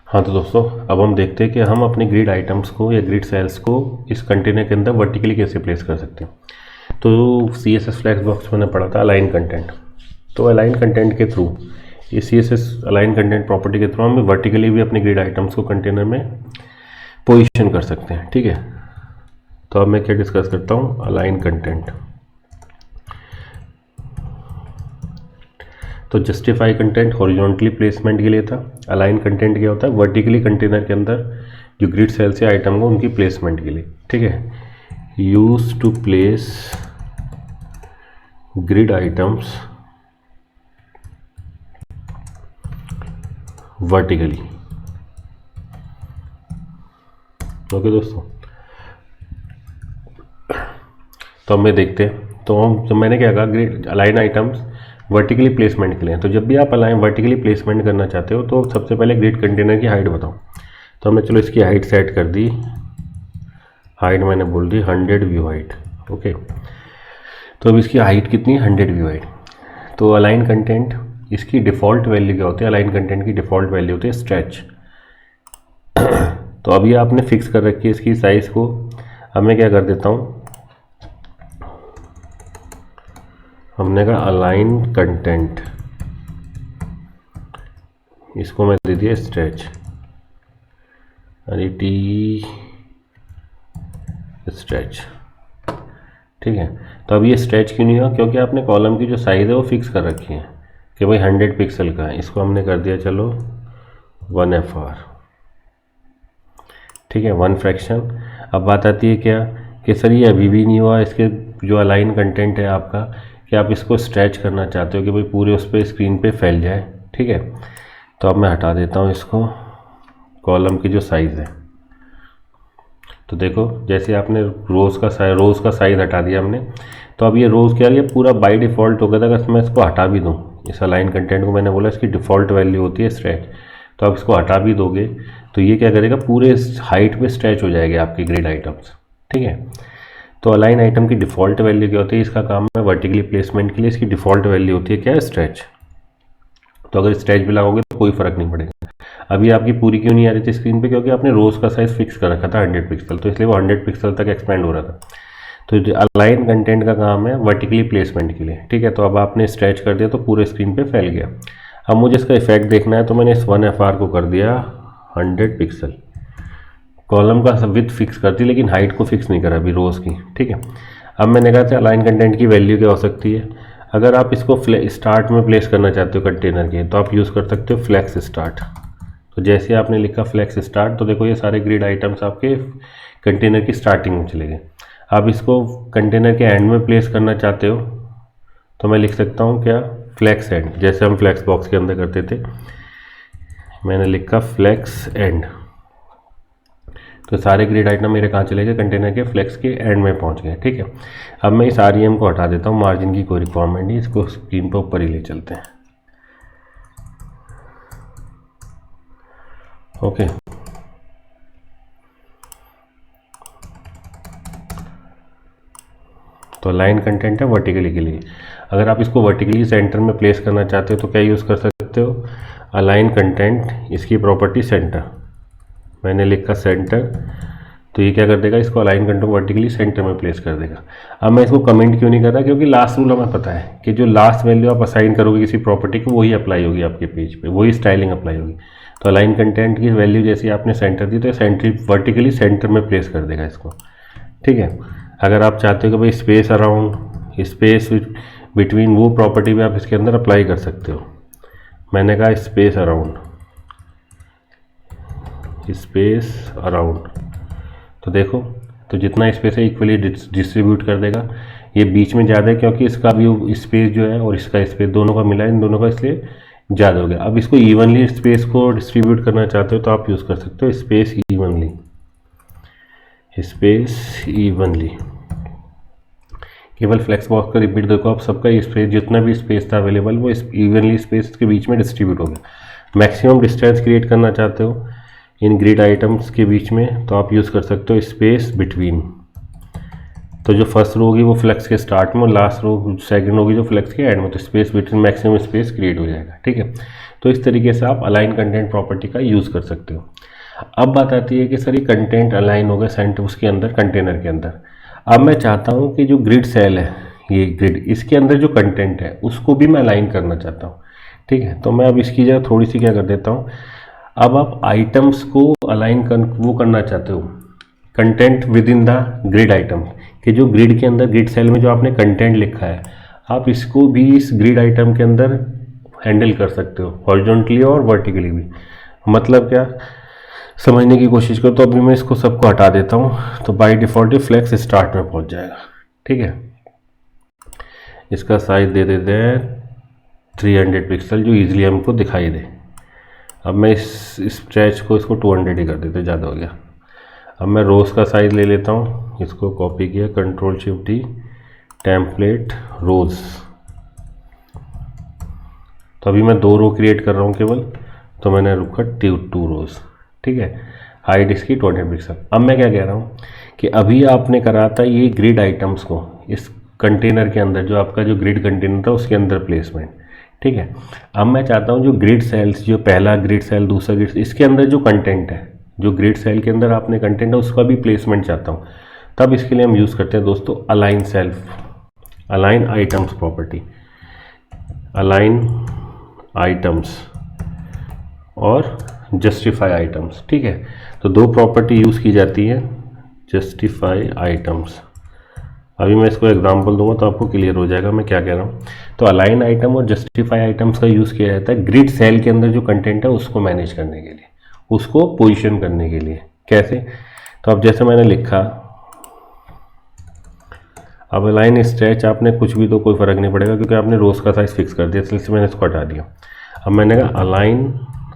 हाँ तो दोस्तों, अब हम देखते हैं कि हम अपने ग्रिड आइटम्स को या ग्रिड सेल्स को इस कंटेनर के अंदर वर्टिकली कैसे प्लेस कर सकते हैं। तो CSS फ्लैक्स बॉक्स मैंने पढ़ा था अलाइन कंटेंट। तो अलाइन कंटेंट के थ्रू, इस CSS अलाइन कंटेंट प्रॉपर्टी के थ्रू हम वर्टिकली भी अपने ग्रिड आइटम्स को कंटेनर में पोजिशन कर सकते हैं। ठीक है, तो अब मैं क्या डिस्कस करता हूँ, अलाइन कंटेंट। तो जस्टिफाई कंटेंट हॉरिजॉन्टली प्लेसमेंट के लिए था। अलाइन कंटेंट क्या होता है, वर्टिकली कंटेनर के अंदर जो ग्रिड सेल्स या आइटम हो उनकी प्लेसमेंट के लिए। ठीक है, use to place grid items vertically. Okay दोस्तों, तो अब मैं देखते हैं। तो हम, जब मैंने क्या कहा, grid align items vertically placement के लिए। तो जब भी आप अलाइन वर्टिकली प्लेसमेंट करना चाहते हो तो सबसे पहले ग्रिड कंटेनर की हाइट बताओ। तो हमने चलो इसकी हाइट सेट कर दी। हाइट मैंने बोल दी 100 व्यू हाइट। ओके, तो अब इसकी हाइट कितनी, 100 व्यू हाइट। तो अलाइन कंटेंट, इसकी डिफ़ॉल्ट वैल्यू क्या होती है, अलाइन कंटेंट की डिफ़ॉल्ट वैल्यू होती है स्ट्रेच। तो अभी आपने फिक्स कर रखी है इसकी साइज़ को। अब मैं क्या कर देता हूँ, हमने कहा अलाइन कंटेंट, इसको मैं दे दिया स्ट्रेच, यानी टी स्ट्रेच। ठीक है, तो अब ये स्ट्रेच क्यों नहीं हुआ, क्योंकि आपने कॉलम की जो साइज़ है वो फिक्स कर रखी है कि भाई 100 पिक्सल का है। इसको हमने कर दिया चलो 1 FR। ठीक है, 1 फ्रैक्शन। अब बात आती है क्या कि सर ये अभी भी नहीं हुआ, इसके जो अलाइन कंटेंट है आपका, कि आप इसको स्ट्रेच करना चाहते हो कि भाई पूरे उस पर स्क्रीन पे फैल जाए। ठीक है, तो अब मैं हटा देता हूँ इसको, कॉलम की जो साइज़ है। तो देखो, जैसे आपने रोज़ का साइज़ हटा दिया हमने, तो अब ये रोज़ क्या है, ये पूरा बाय डिफ़ॉल्ट हो गया था। अगर मैं इसको हटा भी दूँ, इस अलाइन कंटेंट को, मैंने बोला इसकी डिफ़ॉल्ट वैल्यू होती है स्ट्रेच, तो आप इसको हटा भी दोगे तो ये क्या करेगा, पूरे हाइट पे स्ट्रेच हो जाएगी आपकी ग्रिड आइटम्स। ठीक है, तो अलाइन आइटम की डिफ़ॉल्ट वैल्यू क्या होती है, इसका काम है वर्टिकली प्लेसमेंट के लिए इसकी डिफ़ॉल्ट वैल्यू होती है क्या है, स्ट्रेच। तो अगर स्ट्रेच भी लगाओगे तो कोई फ़र्क नहीं पड़ेगा। अभी आपकी पूरी क्यों नहीं आ रही थी स्क्रीन पे, क्योंकि आपने रोज़ का साइज़ फिक्स कर रखा था 100 पिक्सल, तो इसलिए वो 100 पिक्सल तक एक्सपेंड हो रहा था। तो अलाइन कंटेंट का काम है वर्टिकली प्लेसमेंट के लिए। ठीक है, तो अब आपने स्ट्रेच कर दिया तो पूरे स्क्रीन पे फैल गया। अब मुझे इसका इफेक्ट देखना है, तो मैंने इस 1 FR को कर दिया 100 पिक्सल। कॉलम का विड्थ फिक्स कर दी, लेकिन हाइट को फिक्स नहीं करा अभी रोज़ की। ठीक है, अब मैंने कहा था अलाइन कंटेंट की वैल्यू क्या हो सकती है। अगर आप इसको स्टार्ट में प्लेस करना चाहते हो कंटेनर के, तो आप यूज़ कर सकते हो फ्लैक्स स्टार्ट। तो जैसे आपने लिखा फ्लैक्स स्टार्ट, तो देखो ये सारे ग्रिड आइटम्स आपके कंटेनर की स्टार्टिंग में चले गए। आप इसको कंटेनर के एंड में प्लेस करना चाहते हो, तो मैं लिख सकता हूँ क्या, फ्लैक्स एंड, जैसे हम फ्लैक्स बॉक्स के अंदर करते थे। मैंने लिखा फ्लैक्स एंड, तो सारे ग्रिड आइटम मेरे कहाँ चले गए, कंटेनर के फ्लैक्स के एंड में पहुँच गए। ठीक है, अब मैं इस REM को हटा देता हूँ, मार्जिन की कोई रिक्वायरमेंट नहीं, इसको स्क्रीन पर ऊपर ही ले चलते हैं। ओके, तो लाइन कंटेंट है वर्टिकली के लिए। अगर आप इसको वर्टिकली सेंटर में प्लेस करना चाहते हो तो क्या यूज़ कर सकते हो, अलाइन कंटेंट, इसकी प्रॉपर्टी सेंटर, मैंने लिखा सेंटर, तो ये क्या कर देगा, इसको अलाइन कंटेंट वर्टिकली सेंटर में प्लेस कर देगा। अब मैं इसको कमेंट क्यों नहीं कर रहा, क्योंकि लास्ट रूल हमें पता है कि जो लास्ट वैल्यू आप असाइन करोगे किसी प्रॉपर्टी को, वही अप्लाई होगी आपके पेज पे, वही स्टाइलिंग अप्लाई होगी। तो अलाइन कंटेंट की वैल्यू जैसे आपने सेंटर दी, तो सेंटर वर्टिकली सेंटर में प्लेस कर देगा इसको। ठीक है, अगर आप चाहते हो कि भाई स्पेस अराउंड, स्पेस बिटवीन, वो प्रॉपर्टी भी आप इसके अंदर अप्लाई कर सकते हो। मैंने कहा स्पेस अराउंड, स्पेस अराउंड, तो देखो, तो जितना स्पेस है इक्वली डिस्ट्रीब्यूट कर देगा। ये बीच में ज़्यादा है क्योंकि इसका भी स्पेस जो है और इसका स्पेस दोनों का मिला है, इन दोनों का, इसलिए ज़्यादा हो गया। अब इसको इवनली स्पेस को डिस्ट्रीब्यूट करना चाहते हो तो आप यूज़ कर सकते हो स्पेस इवनली, स्पेस इवनली। केवल फ्लैक्स बॉक्स का रिपीट देखो, आप सबका स्पेस, जितना भी स्पेस था अवेलेबल, वो इवनली स्पेस के बीच में डिस्ट्रीब्यूट हो गया। मैक्सिमम डिस्टेंस क्रिएट करना चाहते हो इन ग्रिड आइटम्स के बीच में, तो आप यूज़ कर सकते हो स्पेस बिटवीन। तो जो फर्स्ट रो होगी वो फ्लैक्स के स्टार्ट में, और लास्ट रो सेकंड होगी जो फ्लैक्स के एंड में, तो space between, maximum space create हो जाएगा। ठीक है, तो इस तरीके से आप अलाइन कंटेंट प्रॉपर्टी का यूज़ कर सकते हो। अब बात आती है कि सर ये कंटेंट अलाइन हो गया सेंटर उसके अंदर कंटेनर के अंदर। अब मैं चाहता हूँ कि जो ग्रिड सेल है, ये ग्रिड, इसके अंदर जो कंटेंट है उसको भी मैं अलाइन करना चाहता हूँ। ठीक है, तो मैं अब इसकी जगह थोड़ी सी क्या कर देता हूँ, अब आप आइटम्स को अलाइन वो करना चाहते हो content with in the grid item, कि जो ग्रिड के अंदर ग्रिड सेल में जो आपने कंटेंट लिखा है आप इसको भी इस ग्रिड आइटम के अंदर हैंडल कर सकते हो, हॉरिजॉन्टली और वर्टिकली भी। मतलब क्या, समझने की कोशिश करो। तो अभी मैं इसको सबको हटा देता हूँ, तो बाय डिफ़ॉल्ट ही फ्लेक्स स्टार्ट में पहुँच जाएगा। ठीक है, इसका साइज दे देते हैं 300 पिक्सल, जो ईजिली हमको दिखाई दे। अब मैं इस स्ट्रेच को इसको 200 ही कर देते, ज़्यादा हो गया। अब मैं रोज़ का साइज़ ले लेता हूँ, इसको कॉपी किया, Ctrl+Shift+D, टेम्पलेट रोज़। तो अभी मैं 2 रो क्रिएट कर रहा हूँ केवल, तो मैंने रुका 2 रोज़। ठीक है, हाइट इसकी 20 पिक्सल। अब मैं क्या कह रहा हूँ कि अभी आपने करा था ये ग्रिड आइटम्स को इस कंटेनर के अंदर, जो आपका जो ग्रिड कंटेनर था उसके अंदर प्लेसमेंट। ठीक है, अब मैं चाहता हूँ जो ग्रिड सेल्स, जो पहला ग्रिड सेल, दूसरा ग्रिड, इसके अंदर जो कंटेंट है, जो ग्रिड सेल के अंदर आपने कंटेंट है उसका भी प्लेसमेंट चाहता हूँ। तब इसके लिए हम यूज़ करते हैं दोस्तों align self, align items property, align items और जस्टिफाई आइटम्स। ठीक है, तो 2 प्रॉपर्टी यूज़ की जाती है, जस्टिफाई आइटम्स। अभी मैं इसको एग्जांपल दूंगा तो आपको क्लियर हो जाएगा मैं क्या कह रहा हूँ। तो अलाइन आइटम और जस्टिफाई आइटम्स का यूज़ किया जाता है ग्रिड सेल के अंदर जो कंटेंट है उसको मैनेज करने के लिए, उसको पोजीशन करने के लिए। कैसे, तो अब जैसे मैंने लिखा, अब अलाइन स्ट्रेच आपने कुछ भी तो कोई फ़र्क नहीं पड़ेगा क्योंकि आपने रोज़ का साइज़ फिक्स कर दिया, इसलिए मैंने इसको हटा दिया। अब मैंने कहा अलाइन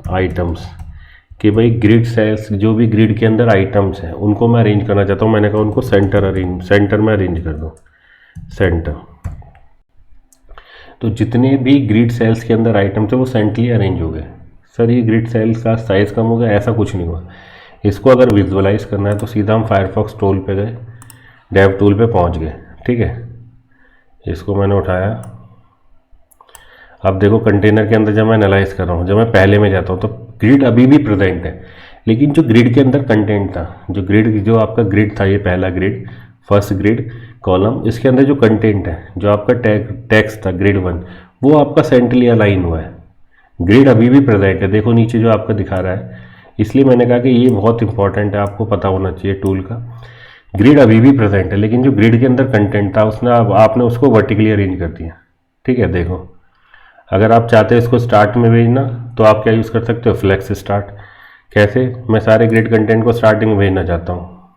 आइटम्स, कि भाई ग्रिड सेल्स, जो भी ग्रिड के अंदर आइटम्स हैं उनको मैं अरेंज करना चाहता हूँ। मैंने कहा उनको सेंटर में अरेंज कर दो, सेंटर। तो जितने भी ग्रिड सेल्स के अंदर आइटम्स थे वो सेंटरली अरेंज हो गए। सर ये ग्रिड सेल्स का साइज़ कम हो गया, ऐसा कुछ नहीं हुआ। इसको अगर विजुअलाइज करना है तो सीधा हम फायरफॉक्स टूल पे गए, डेव टूल पे पहुंच गए। ठीक है, इसको मैंने उठाया। अब देखो कंटेनर के अंदर जब मैं एनालाइज कर रहा हूँ, जब मैं पहले में जाता हूँ तो ग्रिड अभी भी प्रेजेंट है, लेकिन जो ग्रिड के अंदर कंटेंट था, जो आपका ग्रिड था, ये पहला ग्रिड, फर्स्ट ग्रिड कॉलम, इसके अंदर जो कंटेंट है, जो आपका टेक्स्ट था ग्रिड 1, वो आपका सेंट्रली अलाइन हुआ है। ग्रिड अभी भी प्रेजेंट है, देखो नीचे जो आपका दिखा रहा है। इसलिए मैंने कहा कि ये बहुत इंपॉर्टेंट है, आपको पता होना चाहिए टूल का। ग्रिड अभी भी प्रेजेंट है, लेकिन जो ग्रिड के अंदर कंटेंट था उसने आपने उसको वर्टिकली अरेंज कर दिया। ठीक है, देखो अगर आप चाहते हैं इसको स्टार्ट में भेजना तो आप क्या यूज़ कर सकते हो, फ्लेक्स स्टार्ट। कैसे, मैं सारे ग्रिड कंटेंट को स्टार्टिंग में भेजना चाहता हूँ,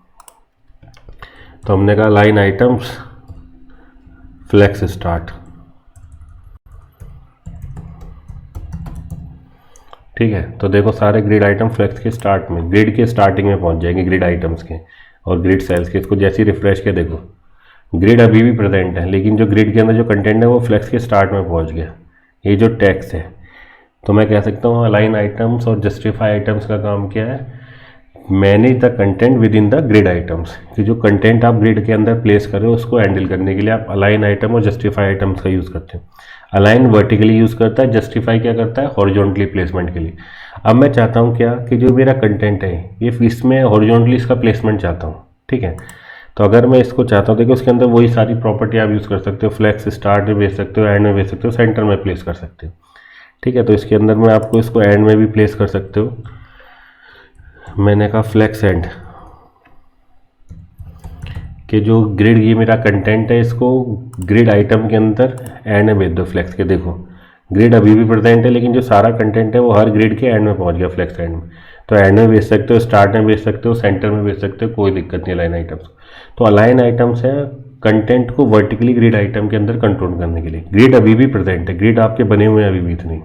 तो हमने कहा लाइन आइटम्स फ्लेक्स स्टार्ट। ठीक है, तो देखो सारे ग्रिड आइटम फ्लेक्स के स्टार्ट में, ग्रिड के स्टार्टिंग में पहुंच जाएंगे, ग्रिड आइटम्स के और ग्रिड सेल्स के। इसको जैसे ही रिफ्रेश किया देखो ग्रिड अभी भी प्रेजेंट है, लेकिन जो ग्रिड के अंदर जो कंटेंट है वो फ्लेक्स के स्टार्ट में पहुंच गया। ये जो टेक्स्ट है, तो मैं कह सकता हूँ अलाइन आइटम्स और जस्टिफाई आइटम्स का काम क्या है, manage the content with in the grid items, कि जो कंटेंट आप ग्रिड के अंदर प्लेस कर रहे हो उसको हैंडल करने के लिए आप अलाइन आइटम और जस्टिफाई आइटम्स का यूज़ करते हो। अलाइन वर्टिकली यूज़ करता है, जस्टिफाई क्या करता है, हॉरिजॉन्टली प्लेसमेंट के लिए। अब मैं चाहता हूँ क्या, कि जो मेरा कंटेंट है ये इसमें हॉरिजॉन्टली इसका प्लेसमेंट चाहता हूँ। ठीक है, तो अगर मैं इसको चाहता हूँ, देखो उसके अंदर वही सारी प्रॉपर्टी आप यूज़ कर सकते हो, फ्लेक्स स्टार्ट में भेज सकते हो, एंड में भेज सकते हो, सेंटर में प्लेस कर सकते हो। ठीक है, तो इसके अंदर मैं आपको इसको एंड में भी प्लेस कर सकते हो। मैंने कहा फ्लेक्स एंड, कि जो ग्रिड, ये मेरा कंटेंट है, इसको ग्रिड आइटम के अंदर एंड में भेज दो फ्लेक्स के। देखो ग्रिड अभी भी प्रेजेंट है, लेकिन जो सारा कंटेंट है वो हर ग्रिड के एंड में पहुंच गया, फ्लेक्स एंड में। तो एंड में भेज सकते हो, स्टार्ट में भेज सकते हो, सेंटर में भेज सकते हो, कोई दिक्कत नहीं अलाइन आइटम्स। तो अलाइन आइटम्स है कंटेंट को वर्टिकली ग्रिड आइटम के अंदर कंट्रोल करने के लिए। ग्रिड अभी भी प्रेजेंट है, ग्रिड आपके बने हुए हैं अभी भी इतनी,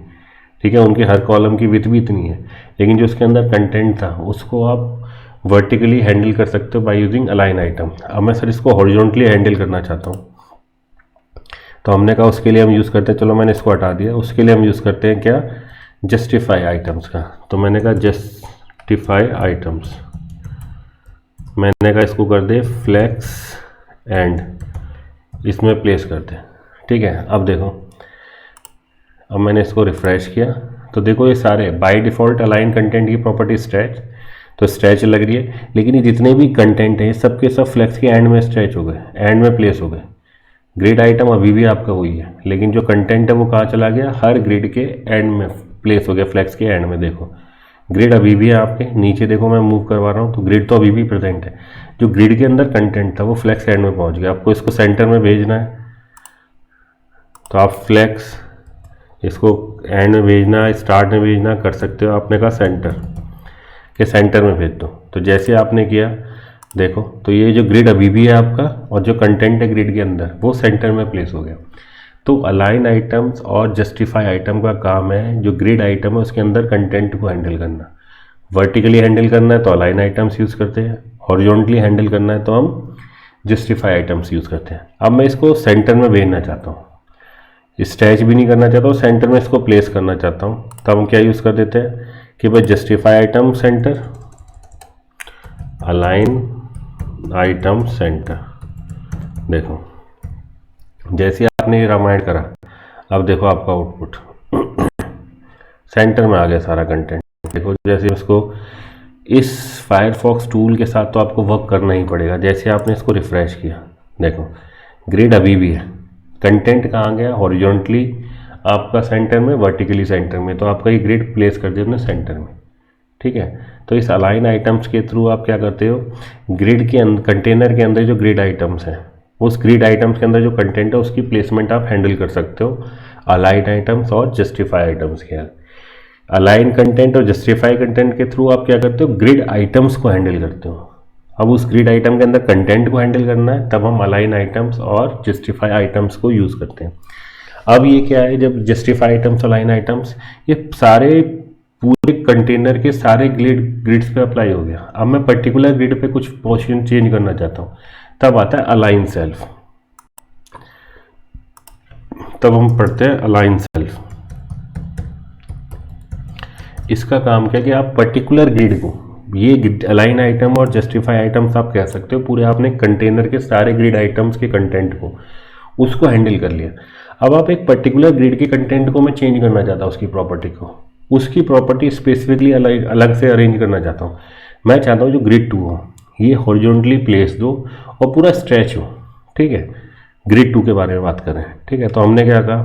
ठीक है, उनके हर कॉलम की विड्थ भी इतनी है, लेकिन जो उसके अंदर कंटेंट था उसको आप वर्टिकली हैंडल कर सकते हो बाय यूजिंग अलाइन आइटम। अब मैं सर इसको हॉरिजॉन्टली हैंडल करना चाहता हूँ, तो हमने कहा उसके लिए हम यूज़ करते हैं, चलो मैंने इसको हटा दिया, उसके लिए हम यूज़ करते हैं क्या, जस्टिफाई आइटम्स का। तो मैंने कहा जस्टिफाई आइटम्स, मैंने कहा इसको कर दे फ्लेक्स एंड, इसमें प्लेस कर दे। ठीक है, अब देखो, अब मैंने इसको रिफ्रेश किया तो देखो ये सारे बाय डिफ़ॉल्ट अलाइन कंटेंट की प्रॉपर्टी स्ट्रेच, तो स्ट्रेच लग रही है, लेकिन ये जितने भी कंटेंट हैं सबके सब फ्लेक्स के एंड में स्ट्रेच हो गए, एंड में प्लेस हो गए। ग्रिड आइटम अभी भी आपका वही है, लेकिन जो कंटेंट है वो कहाँ चला गया, हर ग्रिड के एंड में प्लेस हो गया, फ्लेक्स के एंड में। देखो ग्रिड अभी भी है आपके नीचे, देखो मैं मूव करवा रहा हूँ तो ग्रिड तो अभी भी प्रेजेंट है, जो ग्रिड के अंदर कंटेंट था वो फ्लेक्स एंड में पहुँच गया। आपको इसको सेंटर में भेजना है तो आप फ्लेक्स इसको एंड में भेजना है, स्टार्ट में भेजना कर सकते हो। आपने कहा सेंटर के सेंटर में भेज दो, तो जैसे आपने किया देखो, तो ये जो ग्रिड अभी भी है आपका और जो कंटेंट है ग्रिड के अंदर वो सेंटर में प्लेस हो गया। तो अलाइन आइटम्स और जस्टिफाई आइटम का काम है, जो ग्रिड आइटम है उसके अंदर कंटेंट को हैंडल करना। वर्टिकली हैंडल करना है तो अलाइन आइटम्स यूज़ करते हैं, हॉरिजॉन्टली हैंडल करना है तो हम जस्टिफाई आइटम्स यूज़ करते हैं। अब मैं इसको सेंटर में भेजना चाहता हूँ, स्ट्रेच भी नहीं करना चाहता हूँ, सेंटर में इसको प्लेस करना चाहता हूँ, तो हम क्या यूज़ कर देते हैं कि भाई justify item centre, align item centre. देखो जैसे आपने रामायण करा, अब देखो आपका आउटपुट सेंटर में आ गया सारा कंटेंट। देखो जैसे उसको इस फायरफॉक्स टूल के साथ तो आपको वर्क करना ही पड़ेगा। जैसे आपने इसको रिफ्रेश किया, देखो ग्रिड अभी भी है, कंटेंट कहाँ गया, हॉरिजॉन्टली आपका सेंटर में, वर्टिकली सेंटर में, तो आपका ये ग्रिड प्लेस कर दिया अपने सेंटर में। ठीक है, तो इस अलाइन आइटम्स के थ्रू आप क्या करते हो, ग्रिड के अंदर, कंटेनर के अंदर जो ग्रिड आइटम्स हैं, उस ग्रिड आइटम्स के अंदर जो कंटेंट है उसकी प्लेसमेंट आप हैंडल कर सकते हो अलाइन आइटम्स और जस्टिफाई आइटम्स के। अलाइन कंटेंट और जस्टिफाई कंटेंट के थ्रू आप क्या करते हो, ग्रिड आइटम्स को हैंडल करते हो। अब उस ग्रिड आइटम के अंदर कंटेंट को हैंडल करना है, तब हम अलाइन आइटम्स और जस्टिफाई आइटम्स को यूज़ करते हैं। अब ये क्या है, जब जस्टिफाई आइटम्स, अलाइन आइटम्स, ये सारे पूरे कंटेनर के सारे ग्रिड्स पे अप्लाई हो गया। अब मैं पर्टिकुलर ग्रिड पे कुछ पोजीशन चेंज करना चाहता हूँ, तब आता है अलाइन सेल्फ। तब हम पढ़ते हैं अलाइन सेल्फ। इसका काम क्या है कि आप पर्टिकुलर ग्रिड को, ये अलाइन आइटम और जस्टिफाई आइटम्स आप कह सकते हो, पूरे आपने कंटेनर के सारे ग्रिड आइटम्स के कंटेंट को, उसको हैंडल कर लिया। अब आप एक पर्टिकुलर ग्रिड के कंटेंट को मैं चेंज करना चाहता हूँ, उसकी प्रॉपर्टी को, उसकी प्रॉपर्टी स्पेसिफिकली अलग से अरेंज करना चाहता हूँ। मैं चाहता हूँ जो ग्रिड 2 हो ये हॉरिजॉन्टली प्लेस दो और पूरा स्ट्रेच हो। ठीक है, ग्रिड 2 के बारे में बात करें। ठीक है, तो हमने क्या कहा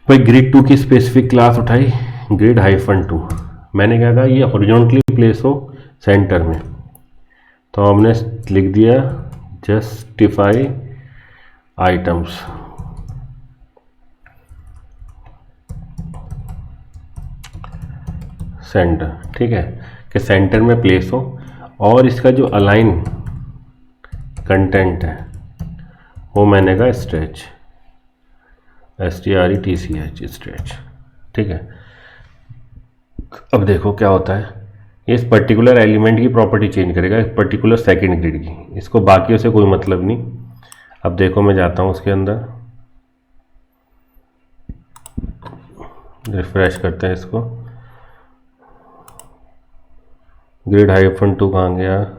भाई, ग्रिड 2 की स्पेसिफिक क्लास उठाई ग्रिड -2। मैंने क्या कहा, ये हॉरिजॉन्टली प्लेस हो सेंटर में, तो हमने लिख दिया जस्टिफाई आइटम्स। सेंटर, ठीक है, कि सेंटर में प्लेस हो, और इसका जो अलाइन कंटेंट है वो मैंने कहा स्ट्रेच, STRETCH, स्ट्रेच। ठीक है, अब देखो क्या होता है, इस पर्टिकुलर एलिमेंट की प्रॉपर्टी चेंज करेगा, इस पर्टिकुलर सेकंड ग्रिड की, इसको बाकियों से कोई मतलब नहीं। अब देखो मैं जाता हूँ उसके अंदर, रिफ्रेश करते हैं इसको, ग्रिड -2 कहाँ गया,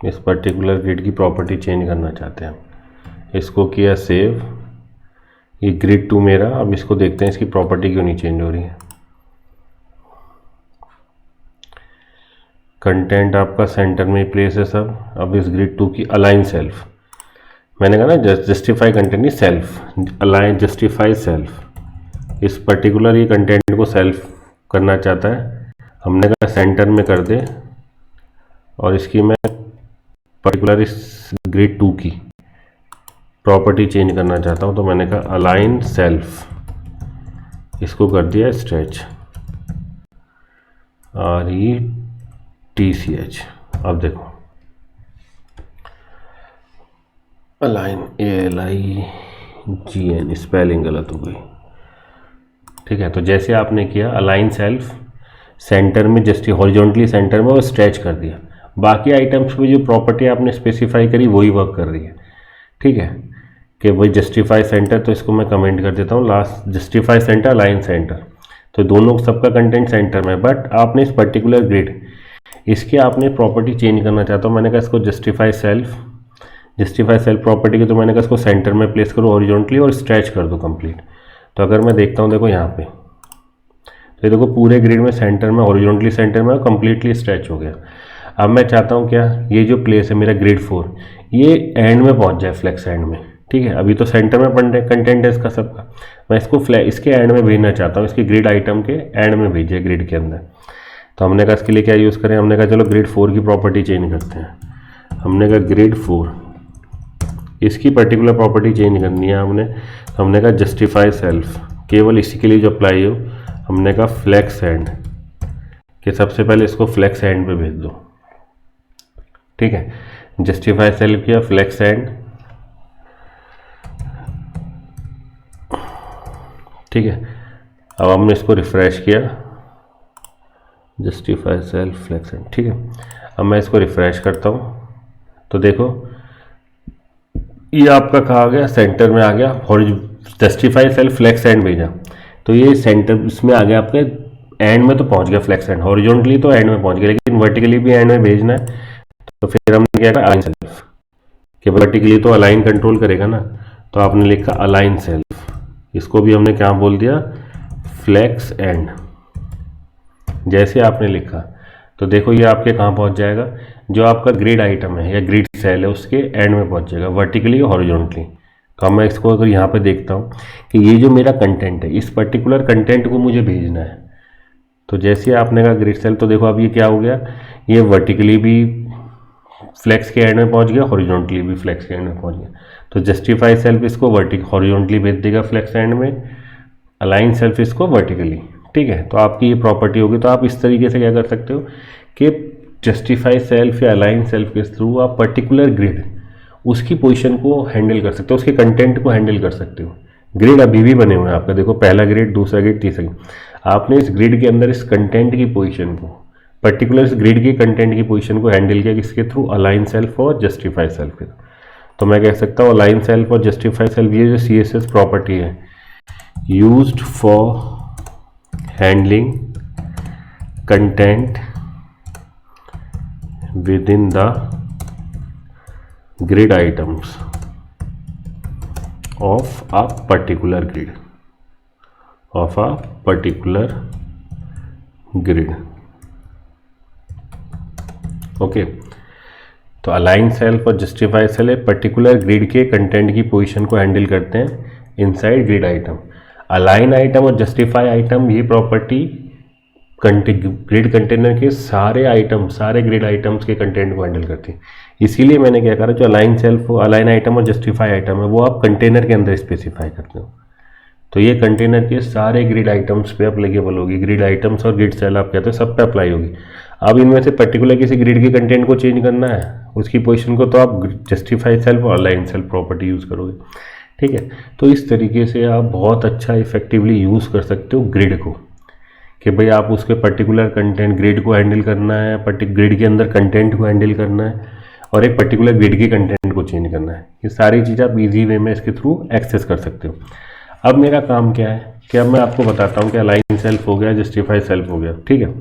इस पर्टिकुलर ग्रिड की प्रॉपर्टी चेंज करना चाहते हैं, इसको किया सेव, ये ग्रिड 2 मेरा। अब इसको देखते हैं इसकी प्रॉपर्टी क्यों नहीं चेंज हो रही है। कंटेंट आपका सेंटर में प्लेस है सब। अब इस ग्रिड 2 की अलाइन सेल्फ, मैंने कहा ना जस्टिफाई कंटेंट नहीं सेल्फ, अलाइन जस्टिफाई सेल्फ। इस पर्टिकुलर ये कंटेंट को सेल्फ करना चाहता है, हमने कहा सेंटर में कर दे, और इसकी मैं पर्टिकुलर इस ग्रिड 2 की प्रॉपर्टी चेंज करना चाहता हूँ, तो मैंने कहा अलाइन सेल्फ, इसको कर दिया स्ट्रेच, RETCH। अब देखो अलाइन, ALIGN, स्पेलिंग गलत हो गई। ठीक है, तो जैसे आपने किया अलाइन सेल्फ, सेंटर में जस्ट हॉरिजॉन्टली सेंटर में, और स्ट्रेच कर दिया। बाकी आइटम्स में जो प्रॉपर्टी आपने स्पेसिफाई करी वही वर्क कर रही है। ठीक है, कि भाई जस्टिफाई सेंटर, तो इसको मैं कमेंट कर देता हूँ last, justify centre, align centre, तो दोनों सबका कंटेंट सेंटर में, बट आपने इस पर्टिकुलर ग्रिड इसके आपने प्रॉपर्टी चेंज करना चाहता हूँ, मैंने कहा इसको जस्टिफाई सेल्फ प्रॉपर्टी की, तो मैंने कहा इसको सेंटर में प्लेस करो हॉरिजॉन्टली और स्ट्रेच कर दो कंप्लीट। तो अगर मैं देखता हूँ देखो यहाँ पे, तो देखो पूरे ग्रिड में सेंटर में हॉरिजॉन्टली सेंटर में कंप्लीटली स्ट्रेच हो गया। अब मैं चाहता हूँ क्या, ये जो प्लेस है मेरा ग्रिड 4 ये एंड में पहुँच जाए, फ्लेक्स एंड में, ठीक है। अभी तो सेंटर में कंटेंट है इसका सबका, मैं इसको इसके एंड में भेजना चाहता हूँ, इसके ग्रिड आइटम के एंड में भेजिए ग्रिड के अंदर। तो हमने कहा इसके लिए क्या यूज़ करें, हमने कहा चलो ग्रिड 4 की प्रॉपर्टी चेंज करते हैं। हमने कहा ग्रिड 4 इसकी पर्टिकुलर प्रॉपर्टी चेंज करनी है हमने, तो हमने कहा जस्टिफाई सेल्फ, केवल इसी के लिए जो अप्लाई हो, हमने कहा फ्लेक्स एंड कि सबसे पहले इसको फ्लेक्स एंड पे भेज दो, ठीक है। जस्टिफाई सेल्फ किया, फ्लेक्स एंड, ठीक है। अब हमने इसको रिफ्रेश किया, जस्टिफाई सेल्फ फ्लेक्स एंड, ठीक है। अब मैं इसको रिफ्रेश करता हूँ तो देखो ये आपका कहा आ गया, सेंटर में आ गया, और जस्टिफाई सेल्फ फ्लेक्स एंड भेजा तो ये सेंटर इसमें आ गया, आपके एंड में तो पहुंच गया फ्लेक्स एंड, हॉरिजॉन्टली तो एंड में पहुंच गया, लेकिन वर्टिकली भी एंड में भेजना है। तो फिर हमने क्या कहा, अलाइन सेल्फ, कि वर्टिकली तो अलाइन कंट्रोल करेगा ना, तो आपने लिखा अलाइन सेल्फ, इसको भी हमने क्या बोल दिया, फ्लेक्स एंड। जैसे आपने लिखा तो देखो ये आपके कहाँ पहुँच जाएगा, जो आपका ग्रिड आइटम है या ग्रिड सेल है उसके एंड में पहुँच जाएगा, वर्टिकली और हॉरिजॉन्टली। तो मैं इसको अगर यहाँ पे देखता हूँ कि ये जो मेरा कंटेंट है, इस पर्टिकुलर कंटेंट को मुझे भेजना है, तो जैसे आपने कहा ग्रिड सेल, तो देखो अब ये क्या हो गया, ये वर्टिकली भी फ्लेक्स के एंड में पहुँच गया, हॉरिजॉन्टली भी फ्लेक्स के एंड में पहुँच गया। तो जस्टिफाई सेल्फ इसको हॉरिजॉन्टली भेज देगा फ्लेक्स एंड में, अलाइन सेल्फ इसको वर्टिकली, ठीक है। तो आपकी ये प्रॉपर्टी होगी। तो आप इस तरीके से क्या कर सकते हो कि जस्टिफाई सेल्फ या अलाइन सेल्फ के थ्रू आप पर्टिकुलर ग्रिड उसकी पोजीशन को हैंडल कर सकते हो, उसके कंटेंट को हैंडल कर सकते हो। ग्रिड अभी भी बने हुए हैं आपका, देखो पहला ग्रिड, दूसरा ग्रिड, तीसरा ग्रिड, आपने इस ग्रिड के अंदर इस कंटेंट की पोजीशन को, पर्टिकुलर इस ग्रिड की कंटेंट की पोजीशन को हैंडल किया किसके थ्रू, अलाइन सेल्फ और जस्टिफाई सेल्फ के। तो मैं कह सकता हूँ अलाइन सेल्फ और जस्टिफाई सेल्फ, ये जो CSS प्रॉपर्टी है, used for handling content within the grid items of a particular grid, okay. तो अलाइन सेल्फ और जस्टिफाई सेल्फ पर्टिकुलर ग्रिड के कंटेंट की पोजीशन को हैंडल करते हैं inside grid item. Align item और जस्टिफाई आइटम, ये प्रॉपर्टी ग्रिड कंटेनर के सारे आइटम, सारे ग्रिड आइटम्स के कंटेंट को हैंडल करती है। इसीलिए मैंने क्या करा, जो अलाइन सेल्फ, अलाइन आइटम और जस्टिफाई आइटम है वो आप कंटेनर के अंदर स्पेसिफाई करते हो, तो ये कंटेनर के सारे ग्रिड आइटम्स पे अप्लीकेबल होगी। ग्रिड आइटम्स और ग्रिड सेल आप कहते हो सब पे अप्लाई होगी। अब इनमें से पर्टिकुलर किसी ग्रिड के कंटेंट को चेंज करना है, उसकी पोजीशन को, तो आप जस्टिफाई सेल्फ और अलाइन सेल्फ प्रॉपर्टी यूज़ करोगे, ठीक है। तो इस तरीके से आप बहुत अच्छा इफेक्टिवली यूज़ कर सकते हो ग्रिड को, कि भाई आप उसके पर्टिकुलर कंटेंट, ग्रिड को हैंडल करना है, ग्रिड के अंदर कंटेंट को हैंडल करना है, और एक पर्टिकुलर ग्रिड के कंटेंट को चेंज करना है। ये सारी चीज़ आप इजी वे में इसके थ्रू एक्सेस कर सकते हो। अब मेरा काम क्या है कि अब मैं आपको बताता हूँ कि अलाइन सेल्फ हो गया, जस्टिफाई सेल्फ हो गया, ठीक है।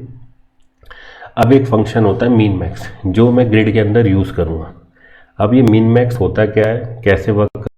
अब एक फंक्शन होता है मीन मैक्स, जो मैं ग्रिड के अंदर यूज़ करूँगा। अब ये मीन मैक्स होता क्या है, कैसे वर्क